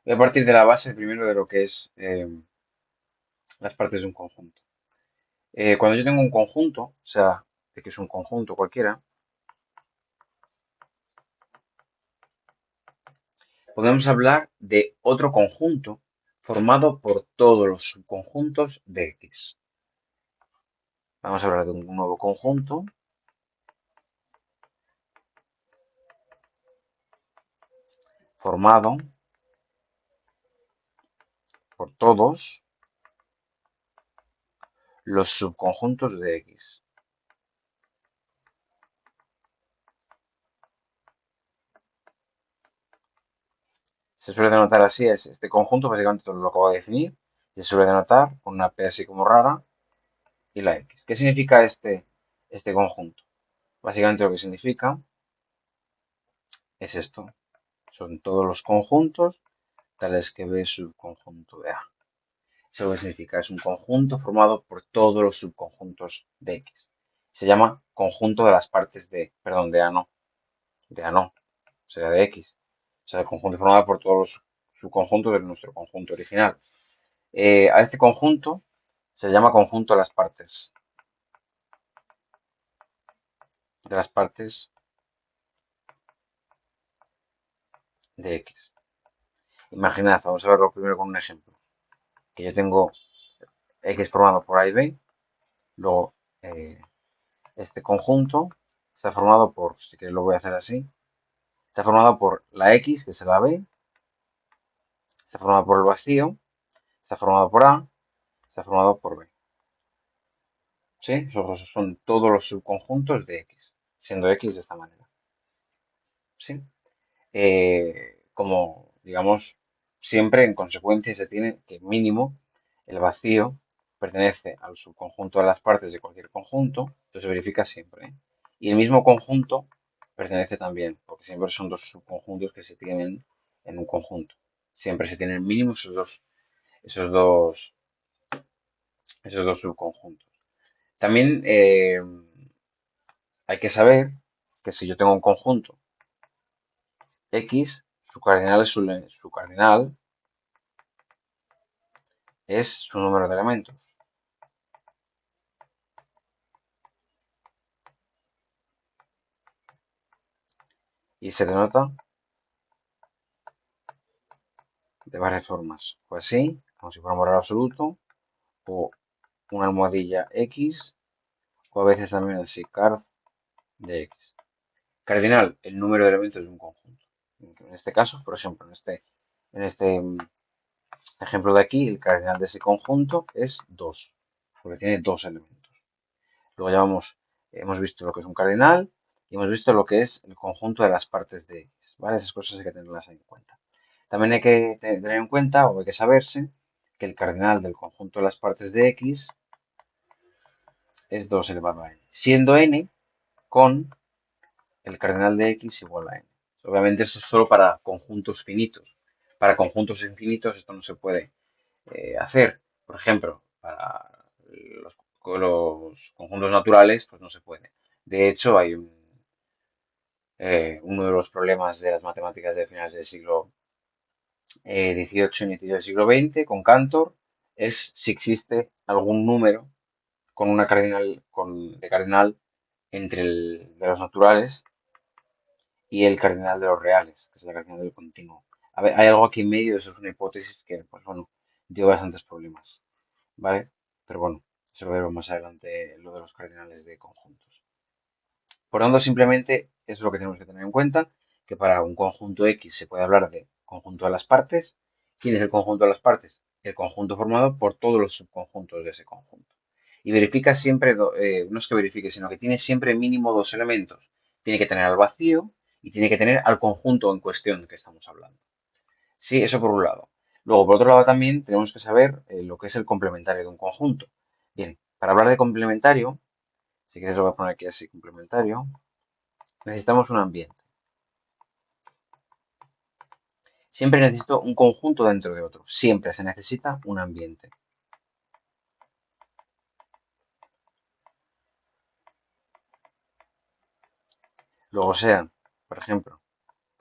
Voy a partir de la base primero de lo que es las partes de un conjunto. Cuando yo tengo un conjunto, o sea, de que es un conjunto cualquiera, podemos hablar de otro conjunto formado por todos los subconjuntos de X. Vamos a hablar de un nuevo conjunto formado por todos los subconjuntos de X. Se suele denotar así, es este conjunto, básicamente lo acabo de definir, se suele denotar con una P así como rara y la X. ¿Qué significa este conjunto? Básicamente lo que significa es esto. Son todos los conjuntos tales que B subconjunto de A. Eso lo que significa es un conjunto formado por todos los subconjuntos de X. Se llama conjunto de las partes de, perdón, de A no, será de X. O sea, el conjunto formado por todos los subconjuntos de nuestro conjunto original. A este conjunto se le llama conjunto de las partes de X. Imaginad, vamos a verlo primero con un ejemplo. Que yo tengo X formado por A y B, luego este conjunto está formado por, si queréis lo voy a hacer así, está formado por la X, que es la B, está formado por el vacío, está formado por A, está formado por B. ¿Sí? Esos son todos los subconjuntos de X, siendo X de esta manera. ¿Sí? Como, digamos, siempre en consecuencia se tiene que mínimo el vacío pertenece al subconjunto de las partes de cualquier conjunto, esto se verifica siempre, ¿eh? Y el mismo conjunto pertenece también, porque siempre son dos subconjuntos que se tienen en un conjunto. Siempre se tienen mínimo esos dos, esos dos subconjuntos. También hay que saber que si yo tengo un conjunto X, su cardinal es su número de elementos. Y se denota de varias formas. O así, como si fuera un valor absoluto, o una almohadilla X, o a veces también así, card de X. Cardinal, el número de elementos de un conjunto. En este caso, por ejemplo, en este ejemplo de aquí, el cardinal de ese conjunto es 2, porque tiene dos elementos. Luego ya hemos visto lo que es un cardinal y hemos visto lo que es el conjunto de las partes de X, ¿vale? Esas cosas hay que tenerlas en cuenta. También hay que tener en cuenta o hay que saberse que el cardinal del conjunto de las partes de X es 2 elevado a n, siendo n con el cardinal de X igual a n. Obviamente esto es solo para conjuntos finitos. Para conjuntos infinitos esto no se puede hacer. Por ejemplo, para los conjuntos naturales pues no se puede. De hecho, hay uno de los problemas de las matemáticas de finales del siglo XVIII, inicio del siglo XX, con Cantor, es si existe algún número con una cardinal, de cardinal entre el de los naturales y el cardinal de los reales, que es la cardinal del continuo. A ver, hay algo aquí en medio, eso es una hipótesis que, pues bueno, dio bastantes problemas, ¿vale? Pero bueno, eso lo veremos más adelante, lo de los cardinales de conjuntos. Por tanto, simplemente es lo que tenemos que tener en cuenta, que para un conjunto X se puede hablar de conjunto de las partes. ¿Quién es el conjunto de las partes? El conjunto formado por todos los subconjuntos de ese conjunto. Y verifica siempre, no es que verifique, sino que tiene siempre mínimo dos elementos. Tiene que tener al vacío y tiene que tener al conjunto en cuestión que estamos hablando. Sí, eso por un lado. Luego, por otro lado, también tenemos que saber lo que es el complementario de un conjunto. Bien, para hablar de complementario, si quieres lo voy a poner aquí así, complementario. Necesitamos un ambiente. Siempre necesito un conjunto dentro de otro. Siempre se necesita un ambiente. Luego sea, por ejemplo,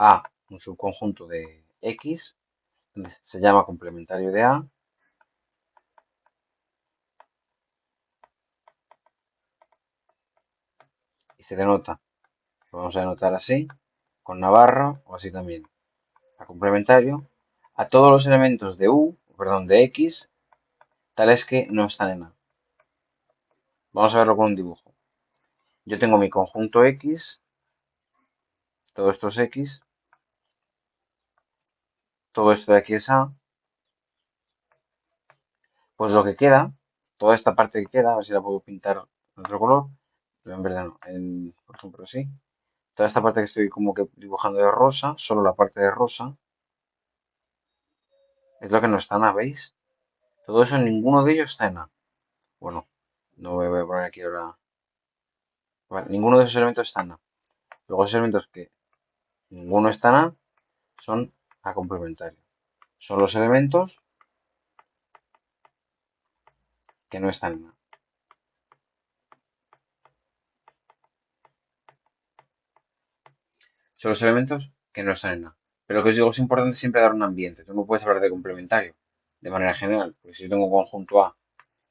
A un subconjunto de X Entonces, se llama complementario de A y se denota, lo vamos a denotar así, con una barra o así también, a complementario a todos los elementos de perdón, de X, tales que no están en A. Vamos a verlo con un dibujo. Yo tengo mi conjunto X, todo esto es X, todo esto de aquí es A, pues lo que queda, toda esta parte que queda, a ver si la puedo pintar en otro color, pero en verdad no, por ejemplo así, toda esta parte que estoy como que dibujando de rosa, solo la parte de rosa, es lo que no está en A, ¿veis? Todo eso, ninguno de ellos está en A. Bueno, no voy a poner aquí ahora. Vale, ninguno de esos elementos está en A. Luego esos elementos que ninguno está en A son A complementario. Son los elementos que no están en A. Son los elementos que no están en A. Pero lo que os digo es importante siempre dar un ambiente. Tú no puedes hablar de complementario de manera general, porque si yo tengo un conjunto A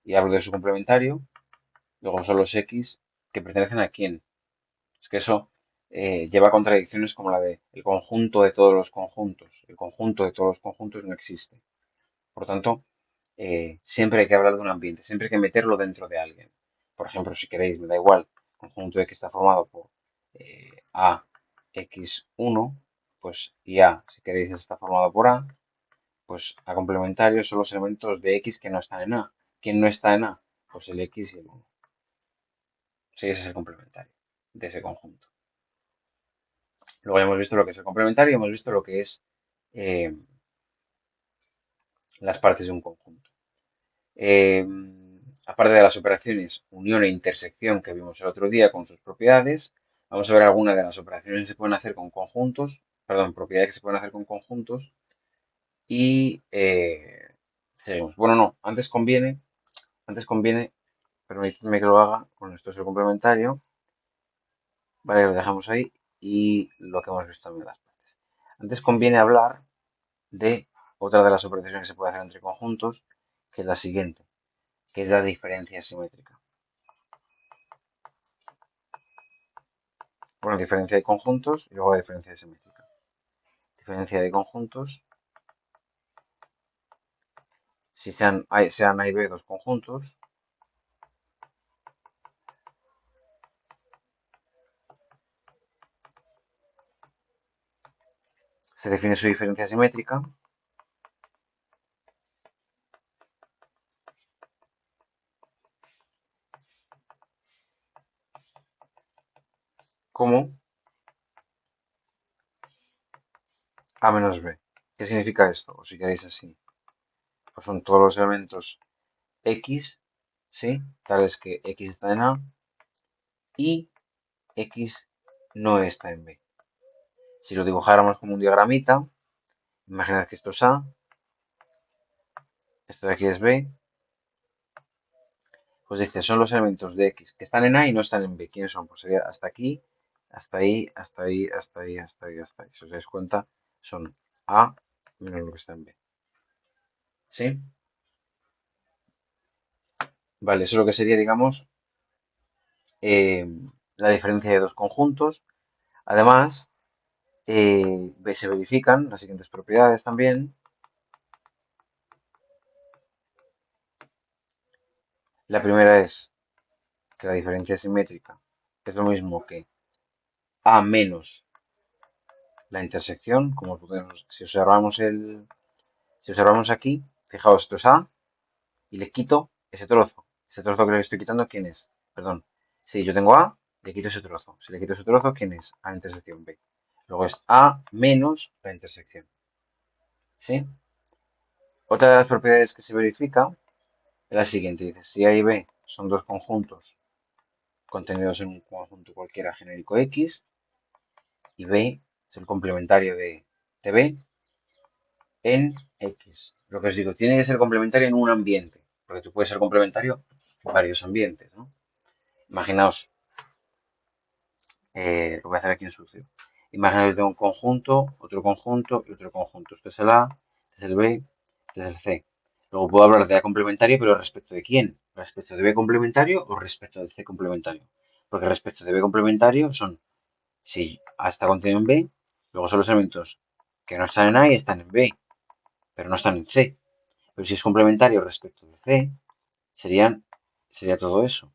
y hablo de su complementario, luego son los X que pertenecen a quién. Es que eso lleva a contradicciones como la de el conjunto de todos los conjuntos. El conjunto de todos los conjuntos no existe. Por tanto, siempre hay que hablar de un ambiente, siempre hay que meterlo dentro de alguien. Por ejemplo, si queréis, me da igual, el conjunto X está formado por A, X1, pues y A, si queréis, está formado por A, pues A complementario son los elementos de X que no están en A. ¿Quién no está en A? Pues el X y el 1. Sí, ese es el complementario de ese conjunto. Luego ya hemos visto lo que es el complementario y hemos visto lo que es eh, las partes de un conjunto. Eh, Aparte de las operaciones unión e intersección que vimos el otro día con sus propiedades, vamos a ver algunas de las operaciones que se pueden hacer con conjuntos, perdón, propiedades que se pueden hacer con conjuntos y seguimos. Bueno, no, antes conviene, permitidme que lo haga, con esto es el complementario, vale, lo dejamos ahí y lo que hemos visto en las partes. Antes conviene hablar de otra de las operaciones que se puede hacer entre conjuntos, que es la siguiente, que es la diferencia simétrica. Bueno, diferencia de conjuntos y luego diferencia simétrica. Diferencia de conjuntos, si sean A y B dos conjuntos, se define su diferencia simétrica como A menos B. ¿Qué significa esto? O si queréis así, pues son todos los elementos X, ¿sí? Tales que X está en A y X no está en B. Si lo dibujáramos como un diagramita, imaginad que esto es A, esto de aquí es B, pues dice, son los elementos de X que están en A y no están en B. ¿Quiénes son? Pues sería hasta aquí, hasta ahí, hasta ahí, hasta ahí, hasta ahí, hasta ahí. Si os dais cuenta, son A menos lo que está en B. ¿Sí? Vale, eso es lo que sería, digamos, eh, la diferencia de dos conjuntos. Además, se verifican las siguientes propiedades también. La primera es que la diferencia simétrica es lo mismo que A menos la intersección, como podemos, si observamos aquí, fijaos, esto es A y le quito ese trozo. Ese trozo que le estoy quitando, ¿quién es? Perdón. Si yo tengo A, le quito ese trozo. Si le quito ese trozo, ¿quién es? A intersección B. Luego es A menos la intersección. ¿Sí? Otra de las propiedades que se verifica es la siguiente. Dice, si A y B son dos conjuntos contenidos en un conjunto cualquiera genérico X y B es el complementario de B en X. Lo que os digo, tiene que ser complementario en un ambiente, porque tú puedes ser complementario en varios ambientes, ¿no? Imaginaos, lo voy a hacer aquí en sucio. Imaginaos que tengo un conjunto y otro conjunto. Este es el A este es el B, este es el C. Luego puedo hablar de A complementario, pero ¿respecto de quién? ¿Respecto de B complementario o respecto de C complementario? Porque respecto de B complementario son si A está contenido en B, luego son los elementos que no están en A y están en B, pero no están en C. Pero si es complementario respecto de C, sería todo eso.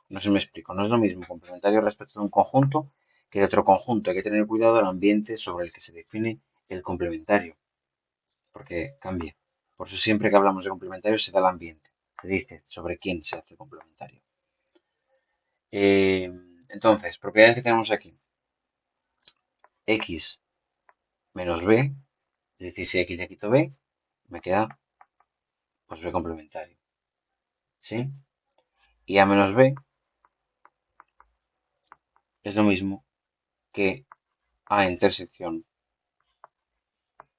No sé si me explico. No es lo mismo complementario respecto de un conjunto que de otro conjunto. Hay que tener cuidado del ambiente sobre el que se define el complementario, porque cambia. Por eso siempre que hablamos de complementario se da el ambiente. Se dice sobre quién se hace complementario. Eh, entonces, propiedades que tenemos aquí. X menos B, es decir, si X le quito B, me queda pues B complementario. ¿Sí? Y A menos B es lo mismo que A intersección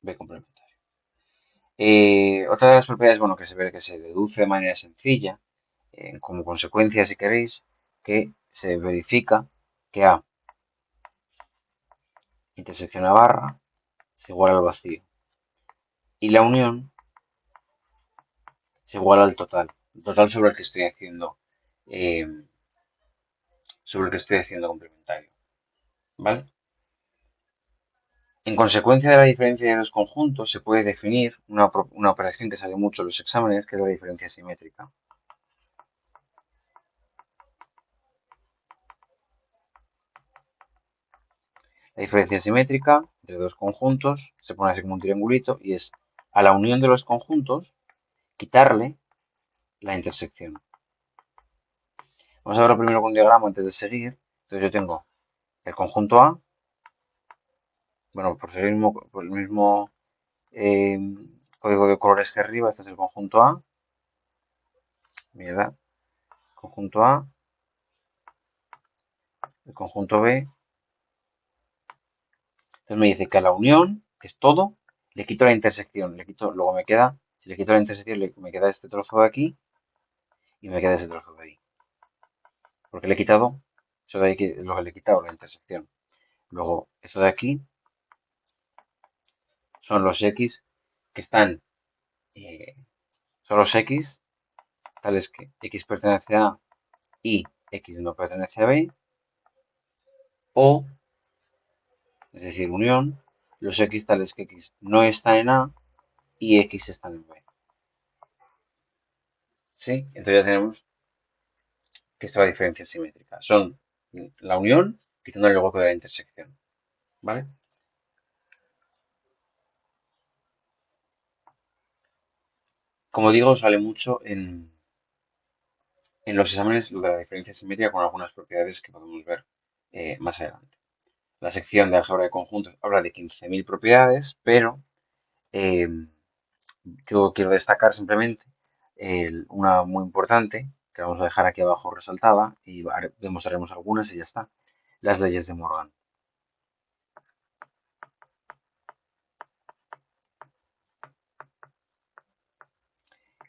B complementario. Otra de las propiedades, bueno, que se ve que se deduce de manera sencilla, como consecuencia, si queréis, que se verifica que A intersección A barra es igual al vacío y la unión es igual al total, el total sobre el que estoy haciendo, eh, complementario, ¿vale? En consecuencia de la diferencia de los conjuntos se puede definir una operación que sale mucho en los exámenes, que es la diferencia simétrica. La diferencia simétrica entre dos conjuntos se pone así como un triangulito y es a la unión de los conjuntos quitarle la intersección. Vamos a verlo primero con un diagrama antes de seguir. Entonces yo tengo el conjunto A, bueno, por el mismo eh, código de colores que arriba, este es el conjunto A, mierda, conjunto A, el conjunto B. Entonces me dice que a la unión, que es todo, le quito la intersección, luego me queda, si le quito la intersección, me queda este trozo de aquí y me queda ese trozo de ahí. Porque le he quitado, eso de ahí es lo que le he quitado, la intersección. Luego, esto de aquí son los X que están, eh, son los X, tales que X pertenece a A y X no pertenece a B, o, es decir, unión, los X tales que X no está en A y X están en B. ¿Sí? Entonces ya tenemos que esta es la diferencia simétrica. Son la unión quitando el hueco de la intersección. ¿Vale? Como digo, sale mucho en los exámenes lo de la diferencia simétrica con algunas propiedades que podemos ver más adelante. La sección de álgebra de conjuntos habla de 15.000 propiedades, pero eh, yo quiero destacar simplemente una muy importante, que vamos a dejar aquí abajo resaltada y demostraremos algunas y ya está. Las leyes de Morgan,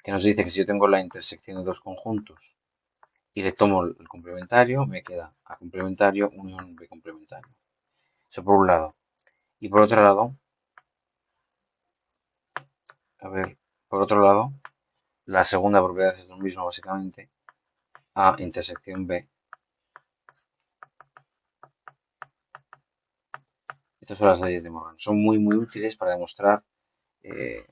que nos dice que si yo tengo la intersección de dos conjuntos y le tomo el complementario, me queda A complementario unión B complementario. Eso por un lado. Y por otro lado, a ver, por otro lado, la segunda propiedad es lo mismo básicamente. A intersección B. Estas son las leyes de Morgan. Son muy, muy útiles para demostrar eh,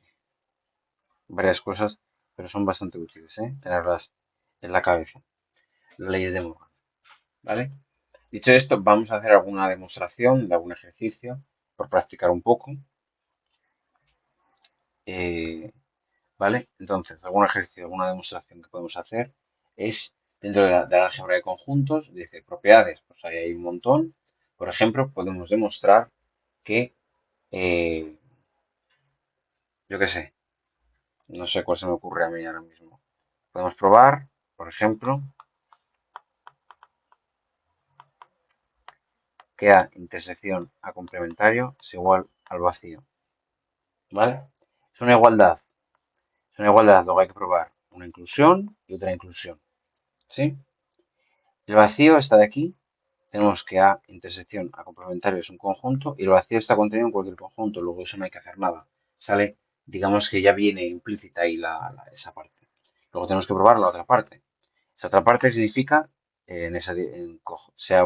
varias cosas, pero son bastante útiles, tenerlas en la cabeza. Las leyes de Morgan, ¿vale? Dicho esto, vamos a hacer alguna demostración de algún ejercicio por practicar un poco. eh, ¿Vale? Entonces, algún ejercicio, alguna demostración que podemos hacer es dentro de la álgebra de conjuntos, dice propiedades, pues ahí hay un montón. Por ejemplo, podemos demostrar que, eh, yo qué sé, no sé cuál se me ocurre a mí ahora mismo. Podemos probar, por ejemplo, que A intersección A complementario es igual al vacío, ¿vale? Es una igualdad, luego hay que probar una inclusión y otra inclusión, ¿sí? El vacío está de aquí. Tenemos que A intersección A complementario es un conjunto y el vacío está contenido en cualquier conjunto, luego eso no hay que hacer nada. Sale digamos que ya viene implícita ahí esa parte. Luego tenemos que probar la otra parte. Esa otra parte significa, sea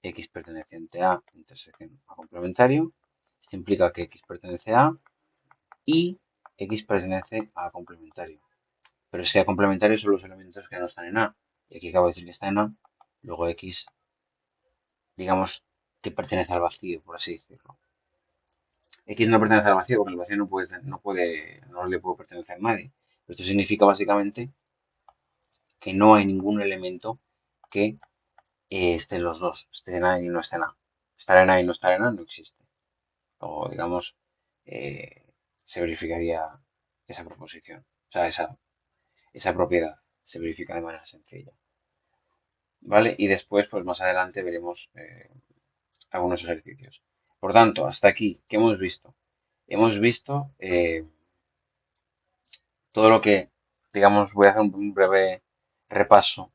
X perteneciente a intersección a complementario, esto implica que X pertenece a y X pertenece a complementario. Pero es que a complementario son los elementos que no están en A. Y aquí acabo de decir que está en A, luego X, digamos, que pertenece al vacío, por así decirlo. X no pertenece al vacío porque el vacío no le puede pertenecer a nadie. Esto significa básicamente que no hay ningún elemento que esté en los dos, esté en A y no esté en A. Estar en A y no estar en A no existe. O, digamos, se verificaría esa proposición, o sea, esa propiedad se verifica de manera sencilla. ¿Vale? Y después, pues más adelante veremos algunos ejercicios. Por tanto, hasta aquí, ¿qué hemos visto? Hemos visto todo lo que, digamos, voy a hacer un breve repaso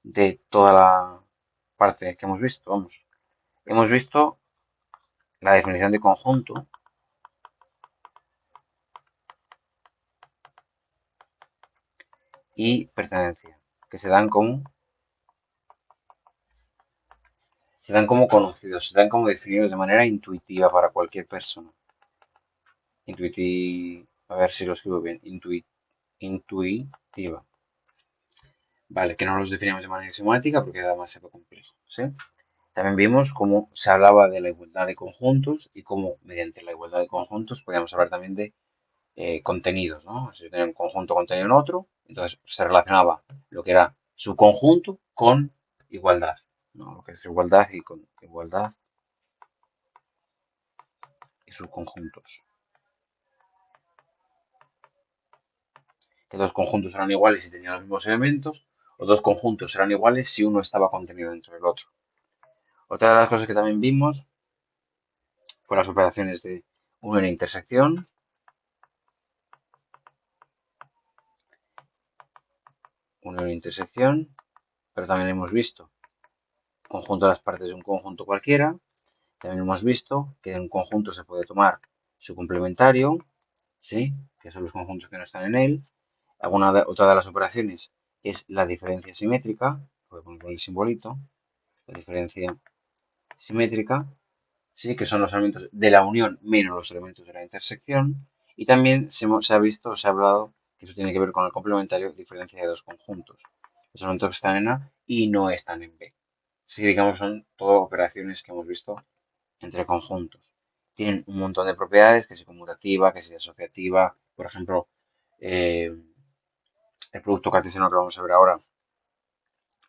de toda la parte que hemos visto. Vamos, hemos visto la definición de conjunto y pertenencia, que se dan como conocidos, se dan como definidos de manera intuitiva para cualquier persona. A ver si lo escribo bien, intuitiva. Vale, que no los definimos de manera semántica porque da demasiado complejo, ¿sí? También vimos cómo se hablaba de la igualdad de conjuntos y cómo mediante la igualdad de conjuntos podíamos hablar también de contenidos, ¿no? Si yo tenía un conjunto contenido en otro, entonces se relacionaba lo que era su conjunto con igualdad, ¿no? Lo que es igualdad y con igualdad y sus conjuntos. Que dos conjuntos eran iguales si tenían los mismos elementos, o dos conjuntos eran iguales si uno estaba contenido dentro del otro. Otra de las cosas que también vimos fue las operaciones de unión e intersección, unión e intersección, pero también hemos visto conjunto de las partes de un conjunto cualquiera. También hemos visto que en un conjunto se puede tomar su complementario, ¿sí? Que son los conjuntos que no están en él. Otra de las operaciones es la diferencia simétrica, voy a poner el simbolito, la diferencia simétrica, ¿sí? Que son los elementos de la unión menos los elementos de la intersección. Y también se ha visto, se ha hablado que eso tiene que ver con el complementario, diferencia de dos conjuntos. Los elementos que están en A y no están en B. Sí, digamos, son todo operaciones que hemos visto entre conjuntos. Tienen un montón de propiedades, que si conmutativa, que si asociativa. Por ejemplo, eh, el producto cartesiano que vamos a ver ahora,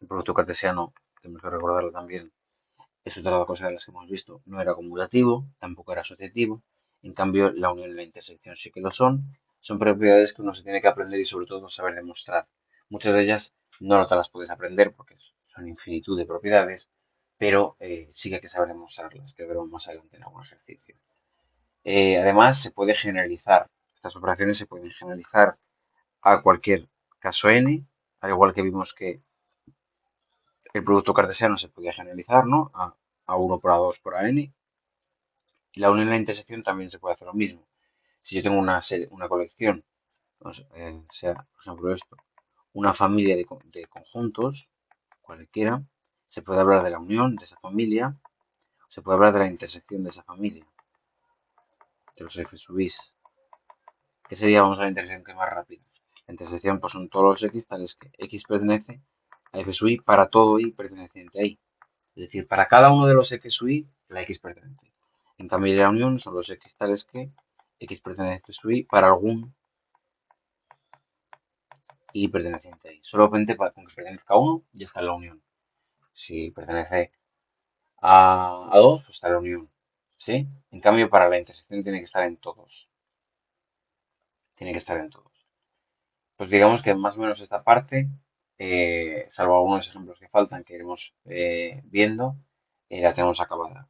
el producto cartesiano, tenemos que recordarlo también, es otra cosa de las que hemos visto. No era conmutativo, tampoco era asociativo. En cambio, la unión y la intersección sí que lo son. Son propiedades que uno se tiene que aprender y sobre todo saber demostrar. Muchas de ellas no te las puedes aprender porque son infinitud de propiedades, pero sí que hay que saber demostrarlas, que veremos más adelante en algún ejercicio. Además, se puede generalizar. Estas operaciones se pueden generalizar a cualquier caso n, al igual que vimos que el producto cartesiano se podía generalizar, ¿no? A 1 por A2 por a n. Y la unión y la intersección también se puede hacer lo mismo. Si yo tengo una colección, sea, por ejemplo, esto, una familia de conjuntos, cualquiera, se puede hablar de la unión de esa familia, se puede hablar de la intersección de esa familia, de los f sub is. ¿Qué sería, vamos a la intersección que es más rápida? La intersección pues, son todos los x tales que x pertenece a f sub i para todo y perteneciente a y. Es decir, para cada uno de los f sub i, la x pertenece. En cambio, la unión son los x tales que x pertenece a f sub i para algún y perteneciente a y. Solamente con que pertenezca a uno, ya está en la unión. Si pertenece a dos, pues está en la unión. ¿Sí? En cambio, para la intersección tiene que estar en todos. Tiene que estar en todos. Pues digamos que más o menos esta parte, salvo algunos ejemplos que faltan que iremos viendo, la tenemos acabada.